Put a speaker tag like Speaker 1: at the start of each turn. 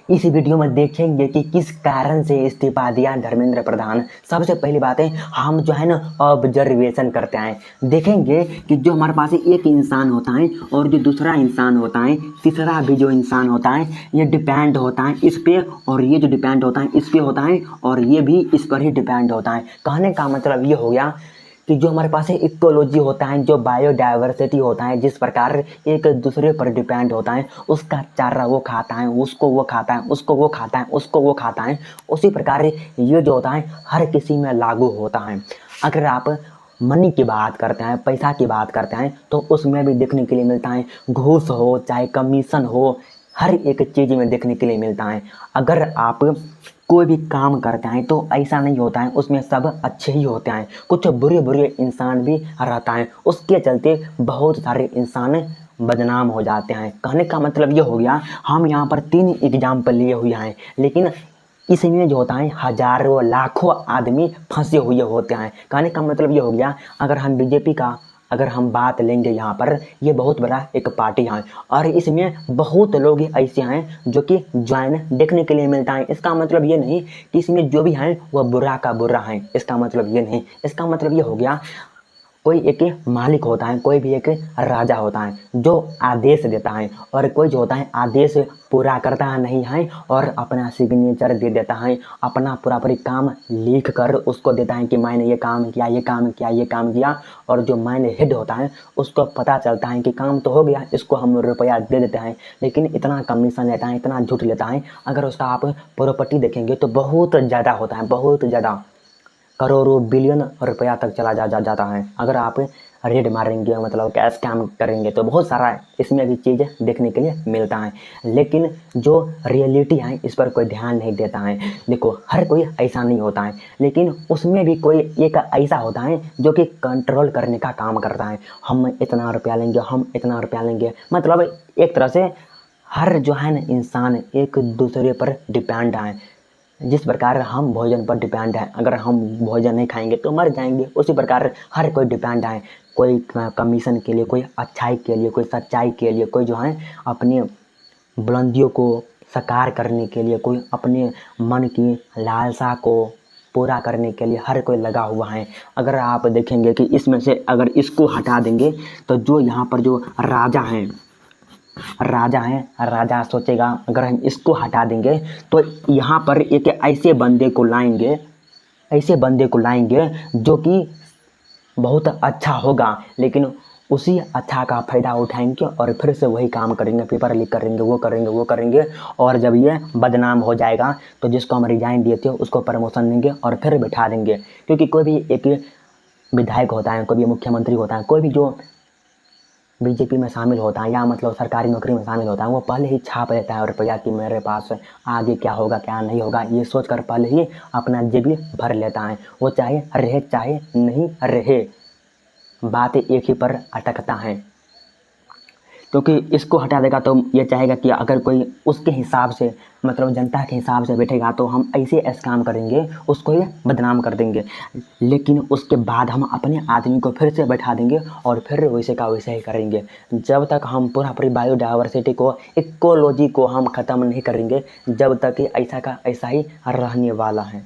Speaker 1: इस वीडियो में देखेंगे कि किस कारण से इस्तीफा दिया धर्मेंद्र प्रधान। सबसे पहली बात है, हम जो है ना ऑब्जर्वेशन करते हैं, देखेंगे कि जो हमारे पास एक इंसान होता है और जो दूसरा इंसान होता है, तीसरा भी जो इंसान होता है, ये डिपेंड होता है इस पे, और ये जो डिपेंड होता है इस पे होता है, और ये भी इस पर ही डिपेंड होता है। कहने का मतलब ये हो गया कि जो हमारे पास इकोलॉजी होता है, जो बायोडाइवर्सिटी होता है, जिस प्रकार एक दूसरे पर डिपेंड होता है, उसका चारा वो खाता है, उसको वो खाता है, उसको वो खाता है, उसको वो खाता है, उसी प्रकार ये जो होता है हर किसी में लागू होता है। अगर आप मनी की बात करते हैं, पैसा की बात करते हैं, तो उसमें भी देखने के लिए मिलता है, घूस हो चाहे कमीशन हो, हर एक चीज़ में देखने के लिए मिलता है। अगर आप कोई भी काम करते हैं तो ऐसा नहीं होता है उसमें सब अच्छे ही होते हैं, कुछ बुरे बुरे इंसान भी रहता है, उसके चलते बहुत सारे इंसान बदनाम हो जाते हैं। कहने का मतलब ये हो गया, हम यहाँ पर 3 एग्जाम्पल लिए हुए हैं, लेकिन इसमें जो होता है हजारों लाखों आदमी फंसे हुए होते हैं। कहने का मतलब ये हो गया, अगर हम बीजेपी का अगर हम बात लेंगे, यहाँ पर ये बहुत बड़ा एक पार्टी है और इसमें बहुत लोग ऐसे हैं जो कि ज्वाइन देखने के लिए मिलता है। इसका मतलब ये नहीं कि इसमें जो भी हैं वह बुरा का बुरा है, इसका मतलब ये नहीं। इसका मतलब ये हो गया, कोई एक मालिक होता है, कोई भी एक राजा होता है जो आदेश देता है, और कोई जो होता है आदेश पूरा करता नहीं है और अपना सिग्नेचर दे देता है, अपना पूरा पूरी काम लिख कर उसको देता है कि मैंने ये काम किया, ये काम किया, ये काम किया। और जो मैंने हेड होता है उसको पता चलता है कि काम तो हो गया, इसको हम रुपया दे देते हैं, लेकिन इतना कमीशन लेता है, इतना झूठ लेता है। अगर उसका आप प्रॉपर्टी देखेंगे तो बहुत ज़्यादा होता है, बहुत ज़्यादा, करोड़ों बिलियन रुपया तक चला जाता है। अगर आप रेड मारेंगे, मतलब कैश काम करेंगे, तो बहुत सारा इसमें भी चीज़ देखने के लिए मिलता है, लेकिन जो रियलिटी है इस पर कोई ध्यान नहीं देता है। देखो, हर कोई ऐसा नहीं होता है, लेकिन उसमें भी कोई एक ऐसा होता है जो कि कंट्रोल करने का काम करता है। हम इतना रुपया लेंगे, हम इतना रुपया लेंगे, मतलब एक तरह से हर जो है ना इंसान एक दूसरे पर डिपेंड है। जिस प्रकार हम भोजन पर डिपेंड है, अगर हम भोजन नहीं खाएंगे तो मर जाएंगे, उसी प्रकार हर कोई डिपेंड है। कोई कमीशन के लिए, कोई अच्छाई के लिए, कोई सच्चाई के लिए, कोई जो है अपनी बुलंदियों को साकार करने के लिए, कोई अपने मन की लालसा को पूरा करने के लिए हर कोई लगा हुआ है। अगर आप देखेंगे कि इसमें से अगर इसको हटा देंगे तो जो यहाँ पर जो राजा हैं, राजा सोचेगा अगर हम इसको हटा देंगे तो यहाँ पर एक ऐसे बंदे को लाएंगे, ऐसे बंदे को लाएंगे जो कि बहुत अच्छा होगा, लेकिन उसी अच्छा का फ़ायदा उठाएंगे और फिर से वही काम करेंगे, पेपर लीक करेंगे, वो करेंगे, वो करेंगे। और जब ये बदनाम हो जाएगा तो जिसको हम रिजाइन दिए थे उसको प्रमोशन देंगे और फिर बिठा देंगे। क्योंकि कोई भी एक विधायक होता है, कोई भी मुख्यमंत्री होता है, कोई भी जो बीजेपी में शामिल होता है या मतलब सरकारी नौकरी में शामिल होता है, वो पहले ही छाप लेता है रुपया कि मेरे पास आगे क्या होगा क्या नहीं होगा, ये सोचकर पहले ही अपना जेब भर लेता है। वो चाहे रहे चाहे नहीं रहे, बात एक ही पर अटकता है। क्योंकि इसको हटा देगा तो ये चाहेगा कि अगर कोई उसके हिसाब से, मतलब जनता के हिसाब से बैठेगा तो हम ऐसे ऐसे काम करेंगे, उसको ये बदनाम कर देंगे, लेकिन उसके बाद हम अपने आदमी को फिर से बैठा देंगे और फिर वैसे का वैसे ही करेंगे। जब तक हम पूरी बायोडाइवर्सिटी को, इकोलॉजी को हम ख़त्म नहीं करेंगे, जब तक ऐसा का ऐसा ही रहने वाला है।